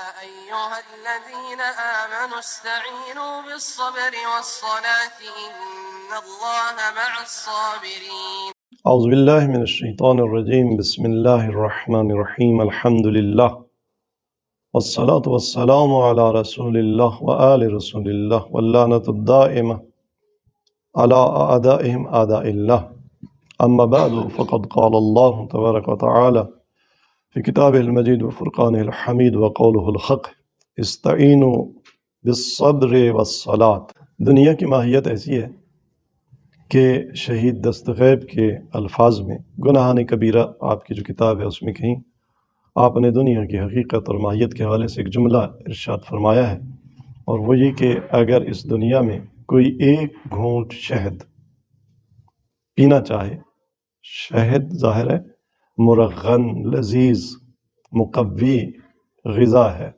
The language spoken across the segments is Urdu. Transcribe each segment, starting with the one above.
أيها الذين آمنوا استعينوا بالصبر والصلاة إن الله مع الصابرين. اعوذ باللہ من الشیطان الرجیم، بسم اللہ الرحمن الرحیم، الحمد للہ والصلاة والسلام علی رسول اللہ وآل رسول اللہ واللعنۃ الدائمہ علی اعدائہم اعداء اللہ، اما بعد فقد قال اللہ تبارک وتعالی فی کتابہ المجید وفرقانہ الحمید وقولہ الحق استعینوا بالصبر والصلاة۔ دنیا کی ماہیت ایسی ہے کہ شہید دستغیب کے الفاظ میں گناہان کبیرہ آپ کی جو کتاب ہے اس میں کہیں آپ نے دنیا کی حقیقت اور ماہیت کے حوالے سے ایک جملہ ارشاد فرمایا ہے، اور وہ یہ کہ اگر اس دنیا میں کوئی ایک گھونٹ شہد پینا چاہے، شہد ظاہر ہے مرغن لذیذ مقوی غذا ہے،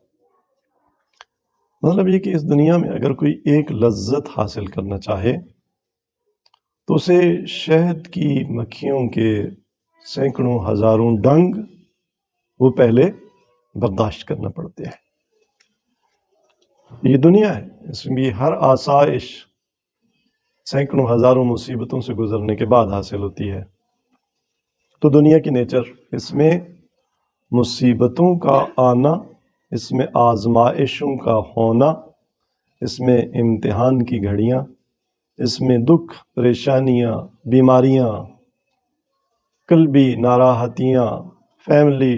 مطلب یہ کہ اس دنیا میں اگر کوئی ایک لذت حاصل کرنا چاہے تو اسے شہد کی مکھیوں کے سینکڑوں ہزاروں ڈنگ وہ پہلے برداشت کرنا پڑتے ہیں۔ یہ دنیا ہے، اس میں ہر آسائش سینکڑوں ہزاروں مصیبتوں سے گزرنے کے بعد حاصل ہوتی ہے۔ تو دنیا کی نیچر، اس میں مصیبتوں کا آنا، اس میں آزمائشوں کا ہونا، اس میں امتحان کی گھڑیاں، اس میں دکھ، پریشانیاں، بیماریاں، قلبی ناراحتیاں، family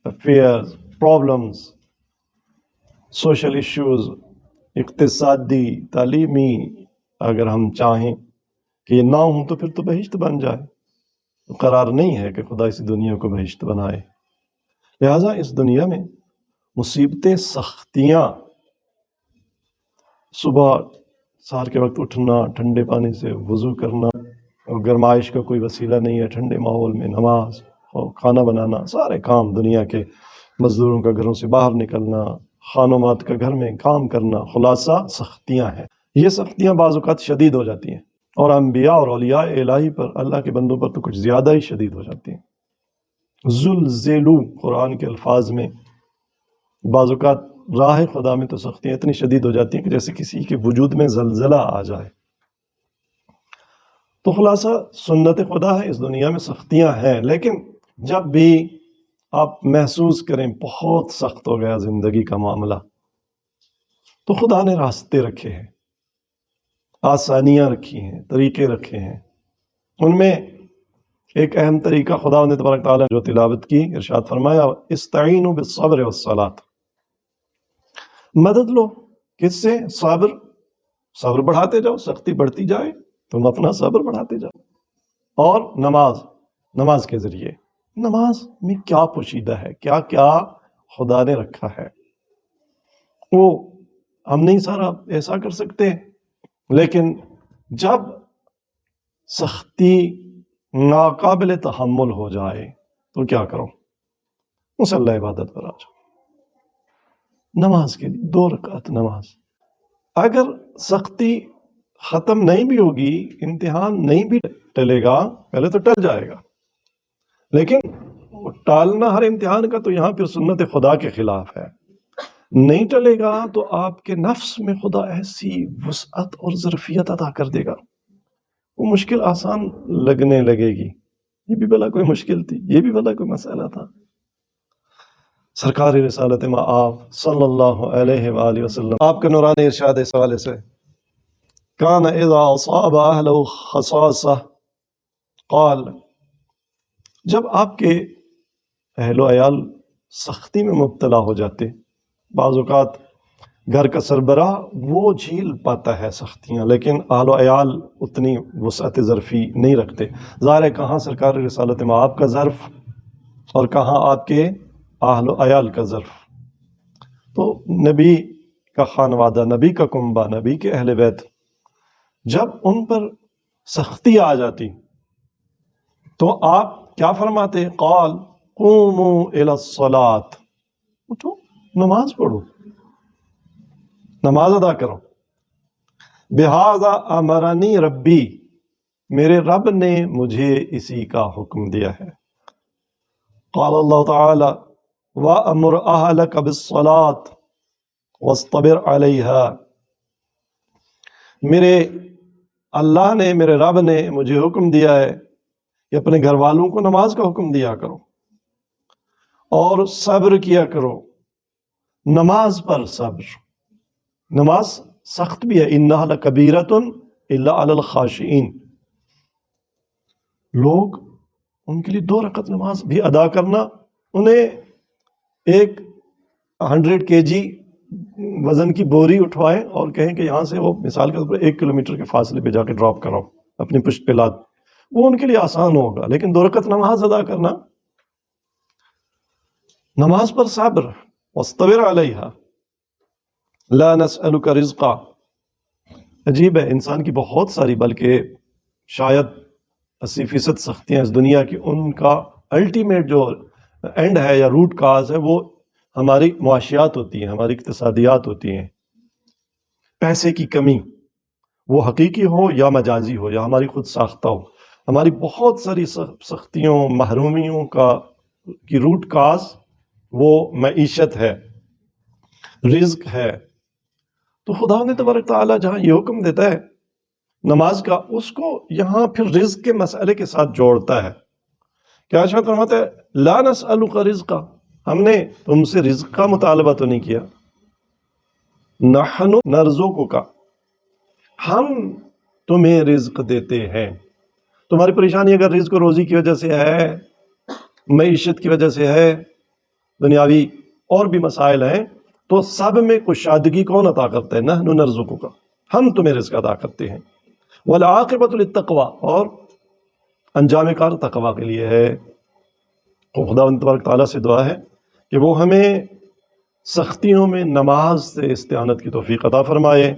affairs, problems, social issues, اقتصادی، تعلیمی، اگر ہم چاہیں کہ یہ نہ ہوں تو پھر تو بہشت بن جائے، قرار نہیں ہے کہ خدا اس دنیا کو بہشت بنائے۔ لہٰذا اس دنیا میں مصیبتیں، سختیاں، صبح سحر کے وقت اٹھنا، ٹھنڈے پانی سے وضو کرنا، اور گرمائش کا کوئی وسیلہ نہیں ہے، ٹھنڈے ماحول میں نماز اور کھانا بنانا، سارے کام دنیا کے، مزدوروں کا گھروں سے باہر نکلنا، خانمات کا گھر میں کام کرنا، خلاصہ سختیاں ہیں۔ یہ سختیاں بعض اوقات شدید ہو جاتی ہیں، اور انبیاء اور اولیاء الہی پر، اللہ کے بندوں پر تو کچھ زیادہ ہی شدید ہو جاتی ہیں۔ زلزلو قرآن کے الفاظ میں، بعض اوقات راہ خدا میں تو سختیاں اتنی شدید ہو جاتی ہیں کہ جیسے کسی کے وجود میں زلزلہ آ جائے۔ تو خلاصہ سنت خدا ہے، اس دنیا میں سختیاں ہیں، لیکن جب بھی آپ محسوس کریں بہت سخت ہو گیا زندگی کا معاملہ، تو خدا نے راستے رکھے ہیں، آسانیاں رکھی ہیں، طریقے رکھے ہیں۔ ان میں ایک اہم طریقہ خدا نے تبارک تعالیٰ جو تلاوت کی، ارشاد فرمایا استعینوا بالصبر والصلاۃ، مدد لو، کس سے؟ صبر بڑھاتے جاؤ، سختی بڑھتی جائے تم اپنا صبر بڑھاتے جاؤ، اور نماز کے ذریعے۔ نماز میں کیا پوشیدہ ہے، کیا کیا خدا نے رکھا ہے، وہ ہم نہیں سارا ایسا کر سکتے، لیکن جب سختی ناقابل تحمل ہو جائے تو کیا کرو؟ مصلی عبادت پر آ جاؤ، نماز کے لیے 2 رکعت نماز۔ اگر سختی ختم نہیں بھی ہوگی، امتحان نہیں بھی ٹلے گا، پہلے تو ٹل جائے گا، لیکن ٹالنا ہر امتحان کا تو یہاں پھر سنت خدا کے خلاف ہے۔ نہیں ٹلے گا تو آپ کے نفس میں خدا ایسی وسعت اور ظرفیت عطا کر دے گا، وہ مشکل آسان لگنے لگے گی۔ یہ بھی بھلا کوئی مشکل تھی، یہ بھی بھلا کوئی مسئلہ تھا؟ سرکار رسالت مآب صلی اللہ علیہ وآلہ وسلم، آپ کا نورانی ارشاد اس حوالے سے، کان اذا اصاب اہلہ خصاصہ قال، جب آپ کے اہل و عیال سختی میں مبتلا ہو جاتے، بعض اوقات گھر کا سربراہ وہ جھیل پاتا ہے سختیاں، لیکن اہل و عیال اتنی وسعت ظرفی نہیں رکھتے۔ ظاہر ہے کہاں سرکار رسالت مآب کا ظرف اور کہاں آپ کے اہل و عیال کا ظرف۔ تو نبی کا خانوادہ، نبی کا کنبہ، نبی کے اہل بیت، جب ان پر سختی آ جاتی تو آپ کیا فرماتے؟ قال قوموا الی الصلاۃ، اٹھو نماز پڑھو، نماز ادا کرو۔ بہذا امرنی ربی، میرے رب نے مجھے اسی کا حکم دیا ہے۔ قال اللہ تعالی، وَأَمُرْ أَهْلَكَ بِالصَّلَاةِ وَاصْطَبِرْ عَلَيْهَا، میرے اللہ نے، میرے رب نے مجھے حکم دیا ہے کہ اپنے گھر والوں کو نماز کا حکم دیا کرو اور صبر کیا کرو۔ نماز پر صبر، نماز سخت بھی ہے، اِنَّهَا لَكَبِيرَةٌ إِلَّا عَلَى الْخَاشِعِينَ، لوگ ان کے لیے 2 رکعت نماز بھی ادا کرنا، انہیں ایک 100 kg وزن کی بوری اٹھوائیں اور کہیں کہ یہاں سے وہ مثال کے طور پر 1 کلومیٹر کے فاصلے پہ جا کے ڈراپ کراؤ اپنی پشت پہ لاد، وہ ان کے لیے آسان ہوگا، لیکن 2 رکعت نماز ادا کرنا، نماز پر صبر، واصطبر علیہا لا نسألک رزقا۔ عجیب ہے، انسان کی بہت ساری، بلکہ شاید 80% سختیاں اس دنیا کی، ان کا الٹیمیٹ جو اینڈ ہے یا روٹ کاز ہے وہ ہماری معاشیات ہوتی ہیں، ہماری اقتصادیات ہوتی ہیں، پیسے کی کمی، وہ حقیقی ہو یا مجازی ہو یا ہماری خود ساختہ ہو۔ ہماری بہت ساری سختیوں، محرومیوں کی روٹ کاز وہ معیشت ہے، رزق ہے۔ تو خدا نے تبارک تعالیٰ جہاں یہ حکم دیتا ہے نماز کا، اس کو یہاں پھر رزق کے مسئلے کے ساتھ جوڑتا ہے۔ کیا ارشاد فرماتا ہے لا نسألک رزقا، ہم نے تم سے رزق کا مطالبہ تو نہیں کیا، نحن نرزقک، ہم تمہیں رزق دیتے ہیں۔ تمہاری پریشانی اگر رزق و روزی کی وجہ سے ہے، معیشت کی وجہ سے ہے، دنیاوی اور بھی مسائل ہیں، تو سب میں کشادگی کون عطا کرتا ہے؟ نحن نرزقک، ہم تمہیں رزق عطا کرتے ہیں۔ والعاقبۃ للتقوی، اور انجام کار تقوی کے لیے ہے۔ تو خداوند تبارک تعالیٰ سے دعا ہے کہ وہ ہمیں سختیوں میں نماز سے استعانت کی توفیق عطا فرمائے۔